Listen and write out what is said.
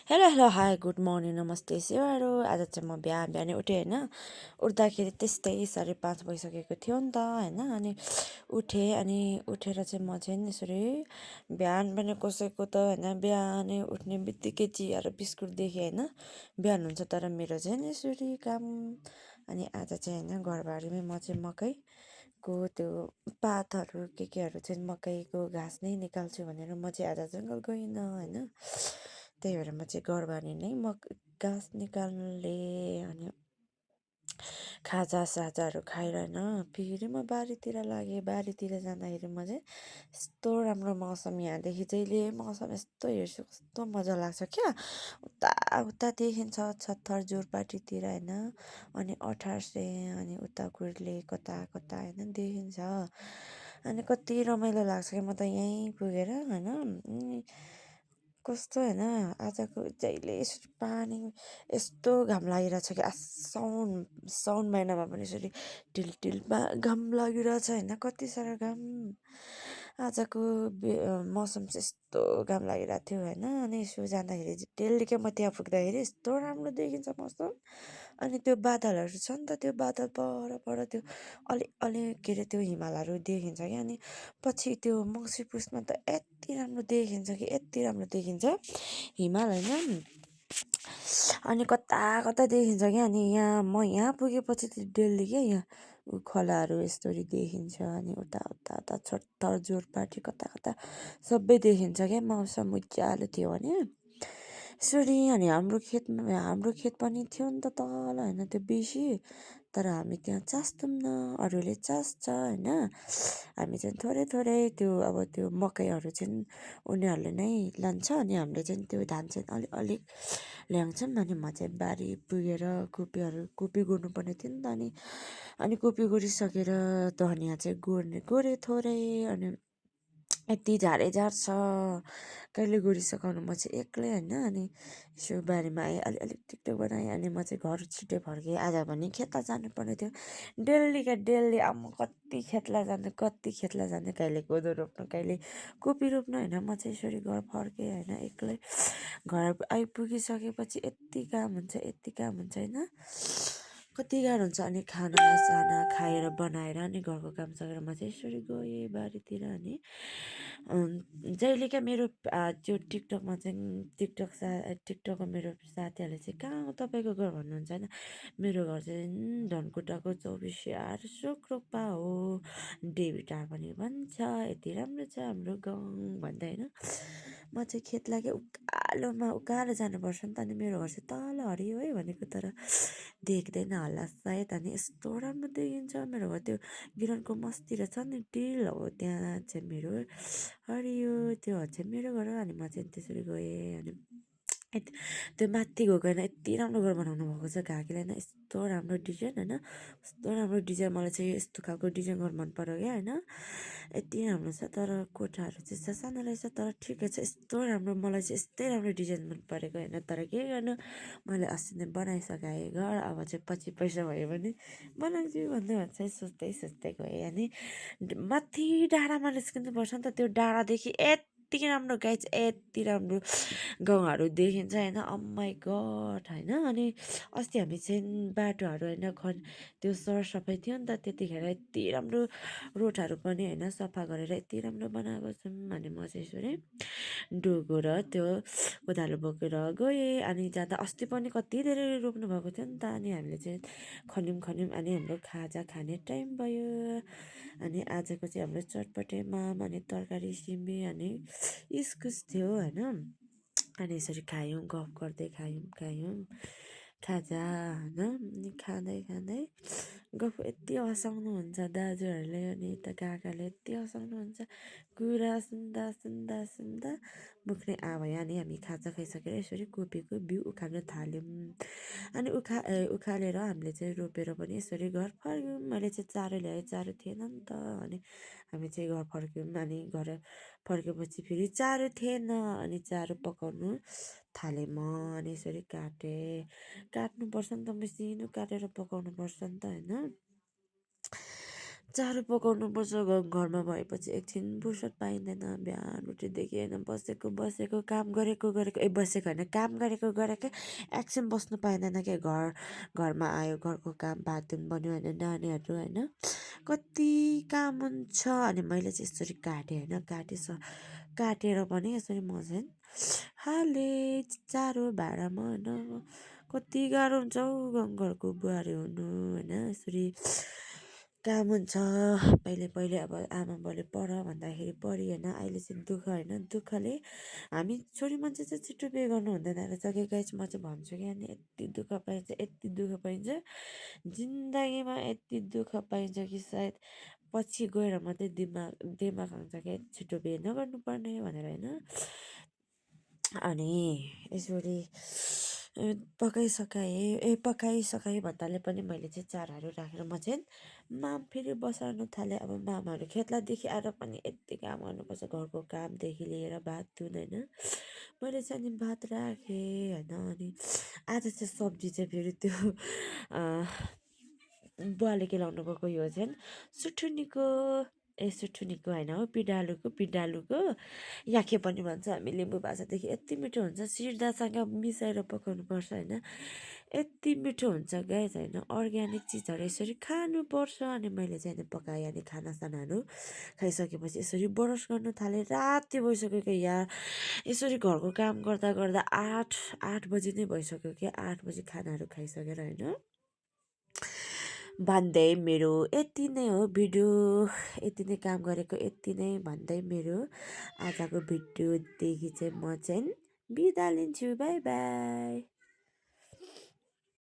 Hello hello hi good morning नमस्ते सेवाहरू। आज चाहिँ म बिहानै उठेँ होइन। उठ्दाखेरि त्यस्तै 5:30 भइसकेको थियो नि त होइन। अनि उठेँ, अनि उठेर चाहिँ म चाहिँ यसरी बिहान पनि कसैको त होइन बिहानै उठ्ने बित्तिकै चिया र बिस्कुट देखेँ होइन। बिहान हुन्छ तर मेरो चाहिँ यसरी काम। अनि आज चाहिँ होइन घरबारीमै म चाहिँ मकैको त्यो पातहरू केहरू चाहिँ मकैको घाँस नै निकाल्छु भनेर म चाहिँ आज जङ्गल गइनँ होइन। त्यही भएर म चाहिँ घरबारी नै घाँस निकाल्नुले अनि खाजासाजाहरू खाएर होइन फेरि म बारीतिर लागेँ। बारीतिर जाँदाखेरि म चाहिँ यस्तो राम्रो मौसम, यहाँदेखि जहिले मौसम यस्तो हेर्छु कस्तो मजा लाग्छ क्या। उता उता देखिन्छ छत्तर जोरपाटीतिर होइन, अनि 18 अनि उता कुर्ले कता कता होइन देखिन्छ। अनि कति रमाइलो लाग्छ क्या। म त यहीँ पुगेर होइन कस्तो होइन आजको जहिले यसरी पानी यस्तो घाम लागिरहेछ कि साउन महिनामा पनि यसरी टिल घाम लागिरहेछ होइन, कति साह्रो घाम। आजको मौसम चाहिँ यस्तो घाम लागिरहेको थियो होइन। अनि यसो जाँदाखेरि डेलीकै म त्यहाँ पुग्दाखेरि यस्तो राम्रो देखिन्छ मौसम। अनि त्यो बादलहरू छ नि त, त्यो बादल पर त्यो अलि अलि के अरे त्यो हिमालहरू देखिन्छ क्या। अनि पछि त्यो मङ्सिर पुसमा त यति राम्रो देखिन्छ कि यति राम्रो देखिन्छ हिमाल होइन। अनि कता कता देखिन्छ क्या। अनि म यहाँ पुगेपछि त डेली क्या यहाँ खोलाहरू यस्तरी देखिन्छ। अनि उता उता उता छत्तर जोरपाटी कता कता सबै देखिन्छ क्या। मौसम उज्यालो थियो भने यसरी। अनि हाम्रो खेत पनि थियो नि त तल होइन त्यो बेसी, तर हामी त्यहाँ चाख्दैनौँ, अरूले चाख्छ होइन। हामी चाहिँ थोरै थोरै त्यो अब त्यो मकैहरू चाहिँ उनीहरूले नै लान्छ, अनि हामीले चाहिँ त्यो धान चाहिँ अलिक ल्याउँछौँ। अनि म चाहिँ बारी पुगेर कोपी गोड्नुपर्ने थियो नि त। अनि कोपी गोडिसकेर धनियाँ चाहिँ गोडेँ थोरै। अनि यति झारै झार्छ कहिले गोडिसकाउनु म चाहिँ एक्लै होइन। अनि यसो बारीमा आएँ, अलिक टिकटक बनाएँ। अनि म चाहिँ घर छिटो फर्केँ। आज भने खेतलाई जानुपर्ने थियो डेलीका डेली। अब म कति खेतलाई जाने कहिले कोदो रोप्नु कहिले कोपी रोप्नु होइन। म चाहिँ यसरी घर फर्केँ होइन एक्लै। घर आइपुगिसकेपछि यति काम हुन्छ होइन, कति गाह्रो हुन्छ। अनि खानासाना खाएर बनाएर अनि घरको काम सकेर म चाहिँ यसरी गएँ बारीतिर। अनि जहिले क्या मेरो त्यो टिकटकमा चाहिँ टिकटकमा मेरो साथीहरूले चाहिँ कहाँ हो तपाईँको घर भन्नुहुन्छ होइन। मेरो घर चाहिँ धनकुटाको 24 सोक्रोपा हो, डेभिटार पनि भन्छ, यति राम्रो छ हाम्रो गाउँ भन्दै होइन। म चाहिँ खेत लाग्यो उकालो जानुपर्छ नि त। अनि मेरो घर चाहिँ तल हरियो है भनेको, तर देख्दैन होला सायद। अनि यस्तो राम्रो देखिन्छ मेरो घर, त्यो गिरनको मस्तिर छ नि डिल हो त्यहाँ चाहिँ मेरो हरियो त्यो चाहिँ मेरो घर हो। अनि म चाहिँ त्यसरी गएँ। अनि त्यो माथि गएको होइन यति राम्रो घर बनाउनु भएको छ काकीले होइन, यस्तो राम्रो डिजाइन होइन, यस्तो राम्रो डिजाइन। मलाई चाहिँ यस्तो खालको डिजाइन घर मन पर्यो क्या होइन। यति राम्रो छ, तर कोठाहरू चाहिँ सानो रहेछ, तर ठिकै छ यस्तो राम्रो। मलाई चाहिँ यस्तै राम्रो डिजाइन मन परेको होइन, तर के गर्नु मैले अस्ति नै बनाइसकाएँ घर। अब चाहिँ पछि पैसा भयो भने बनाउँछु भन्दै सोच्दै गएँ। अनि माथि डाँडामा निस्किनु पर्छ नि त, त्यो डाँडादेखि यति राम्रो गाइज यति राम्रो गाउँहरू देखिन्छ होइन। ओ माई गड होइन। अनि अस्ति हामी चाहिँ बाटोहरू होइन त्यो सरसफाइ थियो नि त, त्यतिखेर यति राम्रो रोडहरू पनि होइन सफा गरेर यति राम्रो बनाएको छौँ। अनि म चाहिँ यसरी डोगो र त्यो कोदालो बोकेर गएँ। अनि जाँदा अस्ति पनि कति धेरै रोप्नु भएको थियो नि त। अनि हामीले चाहिँ खन्यौँ। अनि हाम्रो खाजा खाने टाइम भयो। अनि आजको चाहिँ हाम्रो चटपटे माम अनि तरकारी सिमी अनि इस्कुस थियो होइन। अनि यसरी खायौँ, गफ गर्दै खायौँ खाजा होइन। अनि खाँदै गफ यति हँसाउनुहुन्छ दाजुहरूले, अनि यता काकाले यति हँसाउनुहुन्छ। कुरा सुन्दा मुख नै आयो। अनि हामी खाजा खाइसकेर यसरी कोपीको बिउ उखाल्न थाल्यौँ। अनि उखालेर हामीले चाहिँ रोपेर पनि यसरी घर फर्क्यौँ। मैले चाहिँ चारो ल्याएँ, चारो थिएन नि त। अनि हामी चाहिँ घर फर्क्यौँ। अनि घर फर्केपछि फेरि चारो थिएन। अनि चारो पकाउनु थालेँ म। अनि यसरी काट्नुपर्छ नि त, मसिनो काटेर पकाउनु पर्छ नि त होइन। चारो पकाउनुपर्छ घरमा भएपछि एकछिन फुर्सद पाइँदैन बिहान उठेदेखि होइन बसेको बसेको काम गरेको गरेको बसेको होइन काम गरेको गरेकै एकछिन बस्नु पाइँदैन क्या घरमा आयो घरको काम भातुन बन्यो होइन नानीहरू होइन कति काम हुन्छ अनि मैले चाहिँ यसरी काटेँ होइन काटेर पनि यसरी म चाहिँ हालेँ चारो भाँडामा होइन कति गाह्रो हुन्छ हौ घरको बुहारी हुनु होइन यसरी काम हुन्छ पहिले अब आमा बाउले पढ भन्दाखेरि पढी होइन अहिले चाहिँ दुःख होइन दुःखले हामी छोरी मान्छे चाहिँ छिटो बिहे गर्नु हुँदैन रहेछ कि गाइस म चाहिँ भन्छु कि अनि यति दुःख पाइन्छ यति दुःख पाइन्छ जिन्दगीमा यति दुःख पाइन्छ कि सायद पछि गएर मात्रै दिमाग आउँछ क्या छिटो बिहे नगर्नु पर्ने भनेर होइन अनि यसरी पकाइसकाएँ भन्नाले पनि मैले चाहिँ चाराहरू राखेर म चाहिँ फेरि बसाल्नु थालेँ अब मामाहरू खेत्लादेखि आएर पनि यति काम गर्नुपर्छ घरको कामदेखि लिएर भात धुन होइन मैले चाहिँ अनि भात राखेँ होइन अनि आज चाहिँ सब्जी चाहिँ फेरि त्यो बुवाले केलाउनु गएको यो चाहिँ सुठुनीको होइन हो पिँडालुको याखे पनि भन्छ हामी लिम्बू भाषादेखि यति मिठो हुन्छ सिर्दासँग मिसाएर पकाउनु पर्छ होइन यति मिठो हुन्छ गाइस होइन अर्ग्यानिक चिजहरू यसरी खानुपर्छ अनि मैले चाहिँ अनि पकाएँ अनि खानासानाहरू खाइसकेपछि यसरी ब्रस गर्नु थालेँ राति भइसक्यो क्या यार यसरी घरको काम गर्दा गर्दा आठ बजी नै भइसक्यो क्या 8 बजी खानाहरू खाइसकेर होइन भन्दै मेरो यति नै हो भिडियो यति नै काम गरेको यति नै भन्दै मेरो आजको भिडियोदेखि चाहिँ म चाहिँ बिदा लिन्छु बाई बाई